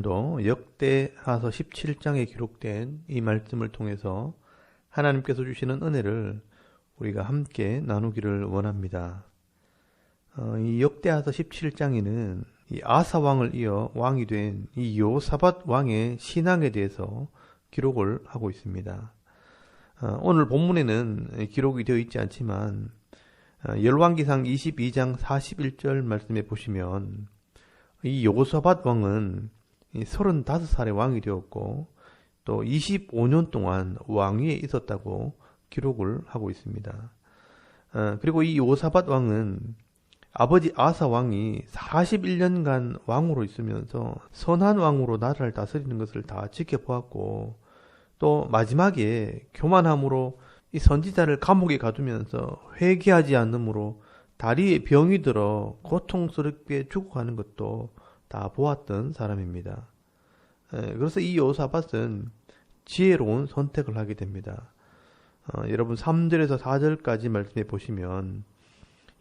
오늘도 역대하서 17장에 기록된 이 말씀을 통해서 하나님께서 주시는 은혜를 우리가 함께 나누기를 원합니다. 이 역대하서 17장에는 이 아사 왕을 이어 왕이 된 이 여호사밧 왕의 신앙에 대해서 기록을 하고 있습니다. 오늘 본문에는 기록이 되어 있지 않지만 열왕기상 22장 41절 말씀에 보시면 이 여호사밧 왕은 35살의 왕이 되었고 또 25년 동안 왕위에 있었다고 기록을 하고 있습니다. 그리고 이 여호사밧 왕은 아버지 아사 왕이 41년간 왕으로 있으면서 선한 왕으로 나라를 다스리는 것을 다 지켜보았고 또 마지막에 교만함으로 이 선지자를 감옥에 가두면서 회개하지 않으므로 다리에 병이 들어 고통스럽게 죽어가는 것도 다 보았던 사람입니다. 그래서 이 여호사밧은 지혜로운 선택을 하게 됩니다. 여러분 3절에서 4절까지 말씀해 보시면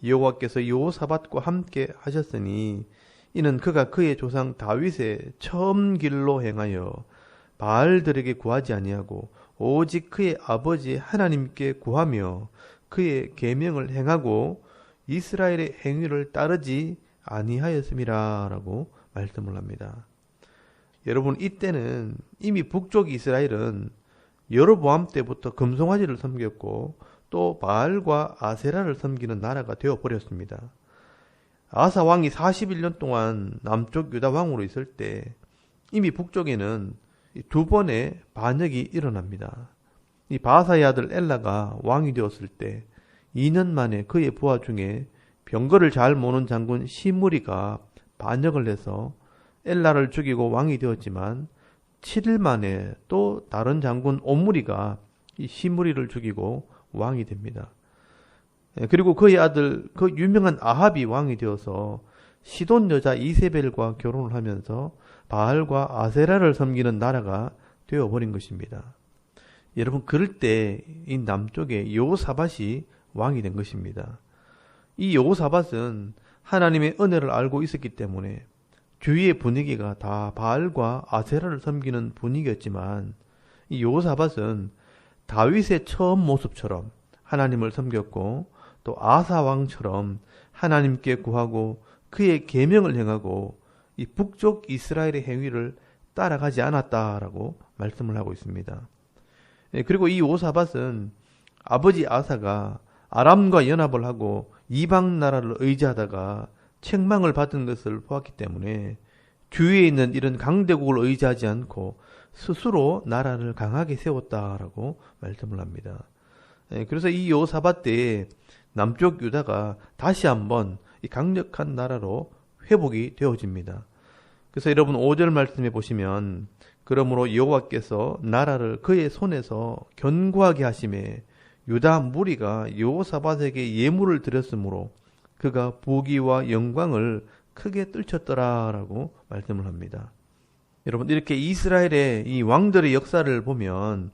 여호와께서 여호사밧과 함께 하셨으니 이는 그가 그의 조상 다윗의 처음 길로 행하여 바알들에게 구하지 아니하고 오직 그의 아버지 하나님께 구하며 그의 계명을 행하고 이스라엘의 행위를 따르지 아니하였음이라 라고 말씀을 합니다. 여러분 이때는 이미 북쪽 이스라엘은 여로보암 때부터 금송아지를 섬겼고 또 바알과 아세라를 섬기는 나라가 되어버렸습니다. 아사 왕이 41년 동안 남쪽 유다 왕으로 있을 때 이미 북쪽에는 두 번의 반역이 일어납니다. 이 바사의 아들 엘라가 왕이 되었을 때 2년 만에 그의 부하 중에 병거를 잘 모는 장군 시므리가 반역을 해서 엘라를 죽이고 왕이 되었지만 7일 만에 또 다른 장군 옴므리가 이 시므리를 죽이고 왕이 됩니다. 그리고 그의 아들 그 유명한 아합이 왕이 되어서 시돈 여자 이세벨과 결혼을 하면서 바알과 아세라를 섬기는 나라가 되어버린 것입니다. 여러분 그럴 때 이 남쪽에 여호사밧이 왕이 된 것입니다. 이 여호사밧은 하나님의 은혜를 알고 있었기 때문에 주위의 분위기가 다 바알과 아세라를 섬기는 분위기였지만 이 여호사밧은 다윗의 처음 모습처럼 하나님을 섬겼고 또 아사 왕처럼 하나님께 구하고 그의 계명을 행하고 이 북쪽 이스라엘의 행위를 따라가지 않았다라고 말씀을 하고 있습니다. 그리고 이 여호사밧은 아버지 아사가 아람과 연합을 하고 이방 나라를 의지하다가 책망을 받은 것을 보았기 때문에 주위에 있는 이런 강대국을 의지하지 않고 스스로 나라를 강하게 세웠다라고 말씀을 합니다. 그래서 이 여호사밧 때에 남쪽 유다가 다시 한번 이 강력한 나라로 회복이 되어집니다. 그래서 여러분 5절 말씀해 보시면 그러므로 여호와께서 나라를 그의 손에서 견고하게 하심에 유다 무리가 여호사밧에게 예물을 드렸으므로 그가 부귀와 영광을 크게 떨쳤더라라고 말씀을 합니다. 여러분 이렇게 이스라엘의 이 왕들의 역사를 보면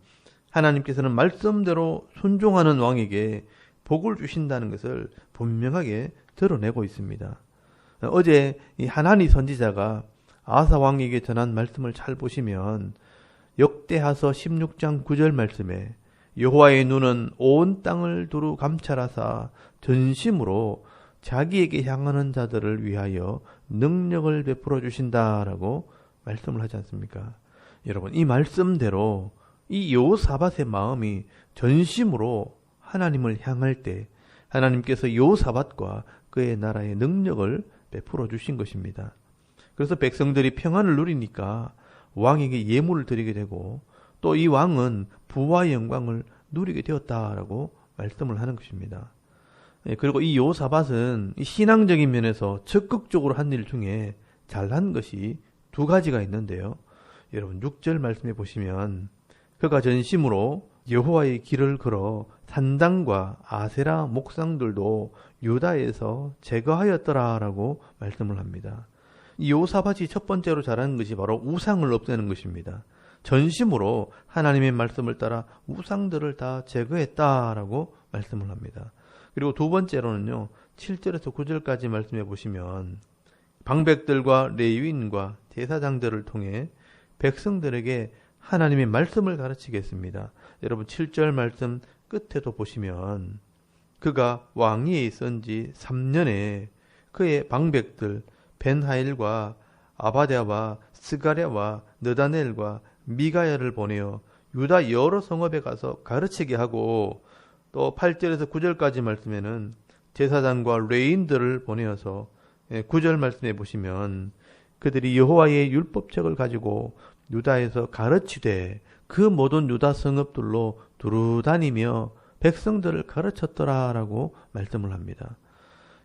하나님께서는 말씀대로 순종하는 왕에게 복을 주신다는 것을 분명하게 드러내고 있습니다. 어제 이 하나니 선지자가 아사 왕에게 전한 말씀을 잘 보시면 역대하서 16장 9절 말씀에 여호와의 눈은 온 땅을 두루 감찰하사 전심으로 자기에게 향하는 자들을 위하여 능력을 베풀어 주신다라고 말씀을 하지 않습니까? 여러분 이 말씀대로 이 여호사밧의 마음이 전심으로 하나님을 향할 때 하나님께서 여호사밧과 그의 나라의 능력을 베풀어 주신 것입니다. 그래서 백성들이 평안을 누리니까 왕에게 예물을 드리게 되고 또 이 왕은 부와 영광을 누리게 되었다라고 말씀을 하는 것입니다. 그리고 이 여호사밧은 이 신앙적인 면에서 적극적으로 한 일 중에 잘한 것이 두 가지가 있는데요. 여러분 6절 말씀해 보시면 그가 전심으로 여호와의 길을 걸어 산당과 아세라 목상들도 유다에서 제거하였더라라고 말씀을 합니다. 이 여호사밧이 첫 번째로 잘하는 것이 바로 우상을 없애는 것입니다. 전심으로 하나님의 말씀을 따라 우상들을 다 제거했다라고 말씀을 합니다. 그리고 두 번째로는요. 7절에서 9절까지 말씀해 보시면 방백들과 레위인과 제사장들을 통해 백성들에게 하나님의 말씀을 가르치겠습니다. 여러분 7절 말씀 끝에도 보시면 그가 왕위에 있은 지 3년에 그의 방백들 벤하일과 아바데와 스가랴와 느다넬과 미가야를 보내어 유다 여러 성읍에 가서 가르치게 하고, 또 8절에서 9절까지 말씀에는 제사장과 레인들을 보내어서 9절 말씀에 보시면 그들이 여호와의 율법책을 가지고 유다에서 가르치되 그 모든 유다 성읍들로 두루 다니며 백성들을 가르쳤더라라고 말씀을 합니다.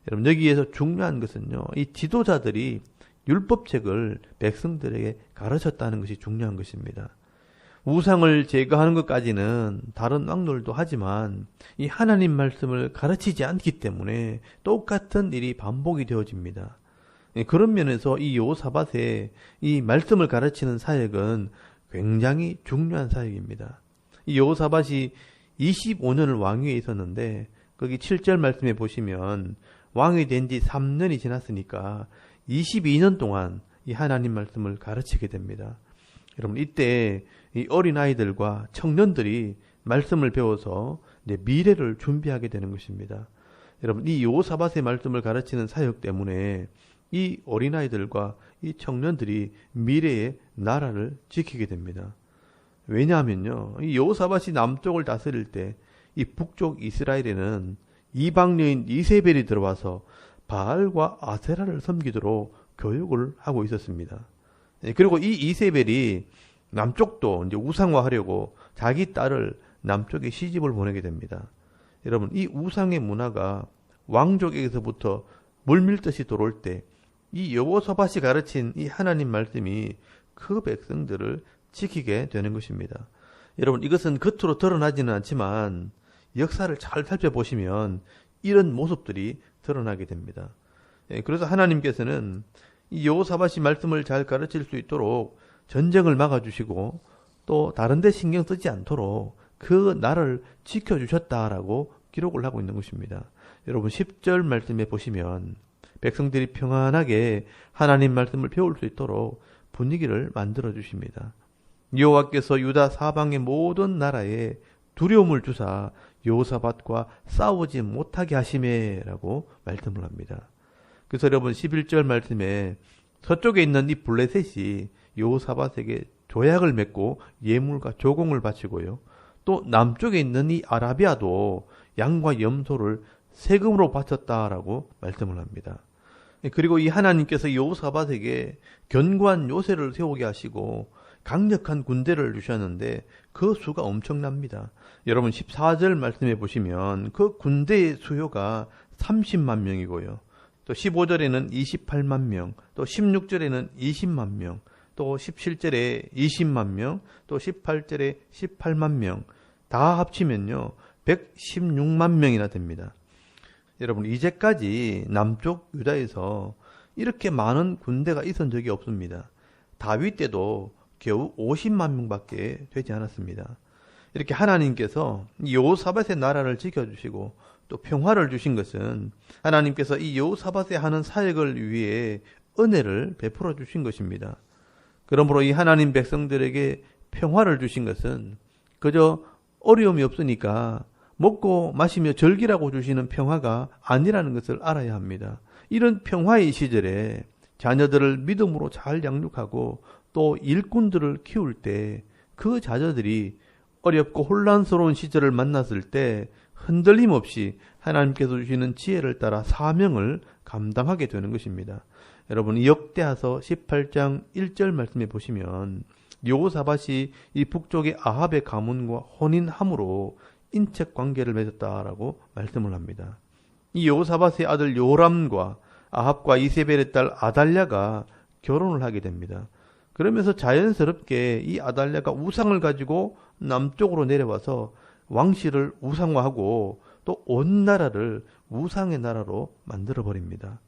여러분 여기에서 중요한 것은요, 이 지도자들이 율법책을 백성들에게 가르쳤다는 것이 중요한 것입니다. 우상을 제거하는 것까지는 다른 왕들도 하지만 이 하나님 말씀을 가르치지 않기 때문에 똑같은 일이 반복이 되어집니다. 그런 면에서 이 여호사밧의 이 말씀을 가르치는 사역은 굉장히 중요한 사역입니다. 이 여호사밧이 25년을 왕위에 있었는데 거기 7절 말씀에 보시면 왕이 된 지 3년이 지났으니까 22년 동안 이 하나님 말씀을 가르치게 됩니다. 여러분 이때 이 어린아이들과 청년들이 말씀을 배워서 이제 미래를 준비하게 되는 것입니다. 여러분 이 여호사밧의 말씀을 가르치는 사역 때문에 이 어린아이들과 이 청년들이 미래의 나라를 지키게 됩니다. 왜냐하면요, 이 여호사밧이 남쪽을 다스릴 때 이 북쪽 이스라엘에는 이방 여인 이세벨이 들어와서 바알과 아세라를 섬기도록 교육을 하고 있었습니다. 그리고 이 이세벨이 남쪽도 이제 우상화하려고 자기 딸을 남쪽에 시집을 보내게 됩니다. 여러분 이 우상의 문화가 왕족에게서부터 물밀듯이 들어올 때 이 여호사밧이 가르친 이 하나님 말씀이 그 백성들을 지키게 되는 것입니다. 여러분 이것은 겉으로 드러나지는 않지만 역사를 잘 살펴보시면 이런 모습들이 드러나게 됩니다. 그래서 하나님께서는 이 여호사밧이 말씀을 잘 가르칠 수 있도록 전쟁을 막아주시고 또 다른 데 신경 쓰지 않도록 그 나라를 지켜주셨다라고 기록을 하고 있는 것입니다. 여러분 10절 말씀에 보시면 백성들이 평안하게 하나님 말씀을 배울 수 있도록 분위기를 만들어 주십니다. 여호와께서 유다 사방의 모든 나라에 두려움을 주사 여호사밧과 싸우지 못하게 하시매라고 말씀을 합니다. 그래서 여러분 11절 말씀에 서쪽에 있는 이 블레셋이 여호사밧에게 조약을 맺고 예물과 조공을 바치고요. 또 남쪽에 있는 이 아라비아도 양과 염소를 세금으로 바쳤다라고 말씀을 합니다. 그리고 이 하나님께서 여호사밧에게 견고한 요새를 세우게 하시고 강력한 군대를 주셨는데 그 수가 엄청납니다. 여러분 14절 말씀해 보시면 그 군대의 수요가 30만 명이고요. 또 15절에는 28만 명, 또 16절에는 20만 명, 또 17절에 20만 명, 또 18절에 18만 명, 다 합치면요 116만 명이나 됩니다. 여러분 이제까지 남쪽 유다에서 이렇게 많은 군대가 있은 적이 없습니다. 다윗 때도 겨우 50만 명밖에 되지 않았습니다. 이렇게 하나님께서 여호사밧의 나라를 지켜주시고 또 평화를 주신 것은 하나님께서 이 여호사밧에 하는 사역을 위해 은혜를 베풀어 주신 것입니다. 그러므로 이 하나님 백성들에게 평화를 주신 것은 그저 어려움이 없으니까 먹고 마시며 즐기라고 주시는 평화가 아니라는 것을 알아야 합니다. 이런 평화의 시절에 자녀들을 믿음으로 잘 양육하고 또 일꾼들을 키울 때 그 자녀들이 어렵고 혼란스러운 시절을 만났을 때 흔들림 없이 하나님께서 주시는 지혜를 따라 사명을 감당하게 되는 것입니다. 여러분 역대하서 18장 1절 말씀에 보시면 여호사밧이 이 북쪽의 아합의 가문과 혼인함으로 인척 관계를 맺었다라고 말씀을 합니다. 이 여호사밧의 아들 요람과 아합과 이세벨의 딸 아달랴가 결혼을 하게 됩니다. 그러면서 자연스럽게 이 아달랴가 우상을 가지고 남쪽으로 내려와서 왕실을 우상화하고 또 온 나라를 우상의 나라로 만들어버립니다.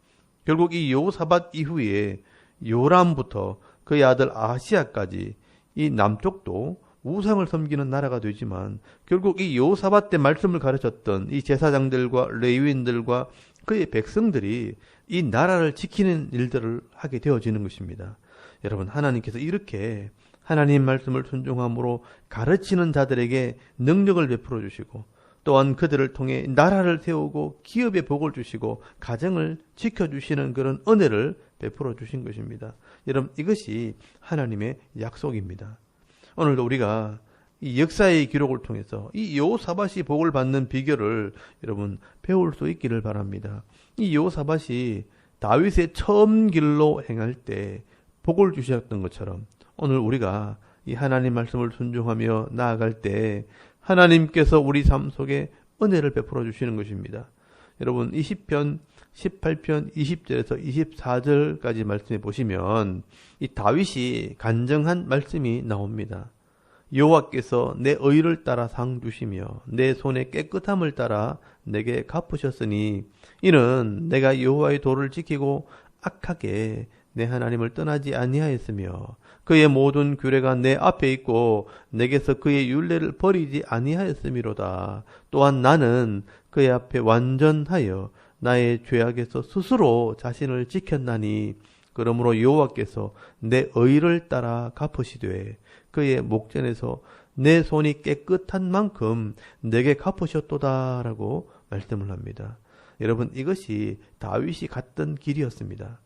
결국 이 여호사밧 이후에 요람부터 그의 아들 아하시야까지 이 남쪽도 우상을 섬기는 나라가 되지만 결국 이 여호사밧 때 말씀을 가르쳤던 이 제사장들과 레위인들과 그의 백성들이 이 나라를 지키는 일들을 하게 되어지는 것입니다. 여러분, 하나님께서 이렇게 하나님 말씀을 순종함으로 가르치는 자들에게 능력을 베풀어 주시고, 또한 그들을 통해 나라를 세우고 기업에 복을 주시고 가정을 지켜주시는 그런 은혜를 베풀어 주신 것입니다. 여러분, 이것이 하나님의 약속입니다. 오늘도 우리가 이 역사의 기록을 통해서 이 여호사밧이 복을 받는 비결을 여러분 배울 수 있기를 바랍니다. 이 여호사밧이 다윗의 처음 길로 행할 때 복을 주셨던 것처럼 오늘 우리가 이 하나님 말씀을 순종하며 나아갈 때 하나님께서 우리 삶 속에 은혜를 베풀어 주시는 것입니다. 여러분, 이 시편 18편 20절에서 24절까지 말씀해 보시면 이 다윗이 간증한 말씀이 나옵니다. 여호와께서 내 의를 따라 상 주시며 내 손의 깨끗함을 따라 내게 갚으셨으니 이는 내가 여호와의 도를 지키고 악하게 내 하나님을 떠나지 아니하였으며 그의 모든 규례가 내 앞에 있고 내게서 그의 율례를 버리지 아니하였음이로다. 또한 나는 그의 앞에 완전하여 나의 죄악에서 스스로 자신을 지켰나니 그러므로 여호와께서 내 의를 따라 갚으시되 그의 목전에서 내 손이 깨끗한 만큼 내게 갚으셨도다라고 말씀을 합니다. 여러분, 이것이 다윗이 갔던 길이었습니다.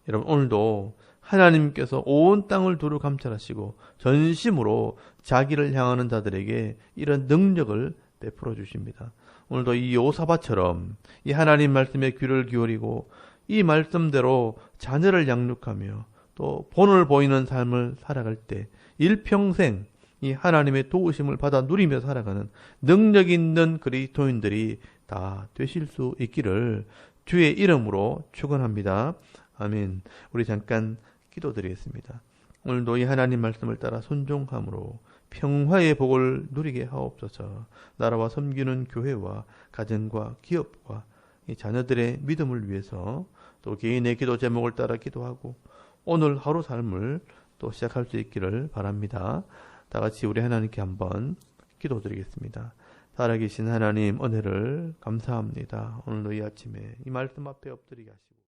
여러분, 오늘도 하나님께서 온 땅을 두루 감찰하시고 전심으로 자기를 향하는 자들에게 이런 능력을 베풀어 주십니다. 오늘도 이 여호사밧처럼 이 하나님 말씀에 귀를 기울이고 이 말씀대로 자녀를 양육하며 또 본을 보이는 삶을 살아갈 때 일평생 이 하나님의 도우심을 받아 누리며 살아가는 능력 있는 그리스도인들이 다 되실 수 있기를 주의 이름으로 축원합니다. 아멘. 우리 잠깐 기도드리겠습니다. 오늘도 이 하나님 말씀을 따라 순종함으로 평화의 복을 누리게 하옵소서. 나라와 섬기는 교회와 가정과 기업과 이 자녀들의 믿음을 위해서 또 개인의 기도 제목을 따라 기도하고 오늘 하루 삶을 또 시작할 수 있기를 바랍니다. 다 같이 우리 하나님께 한번 기도드리겠습니다. 살아계신 하나님, 은혜를 감사합니다. 오늘도 이 아침에 이 말씀 앞에 엎드리게 하시고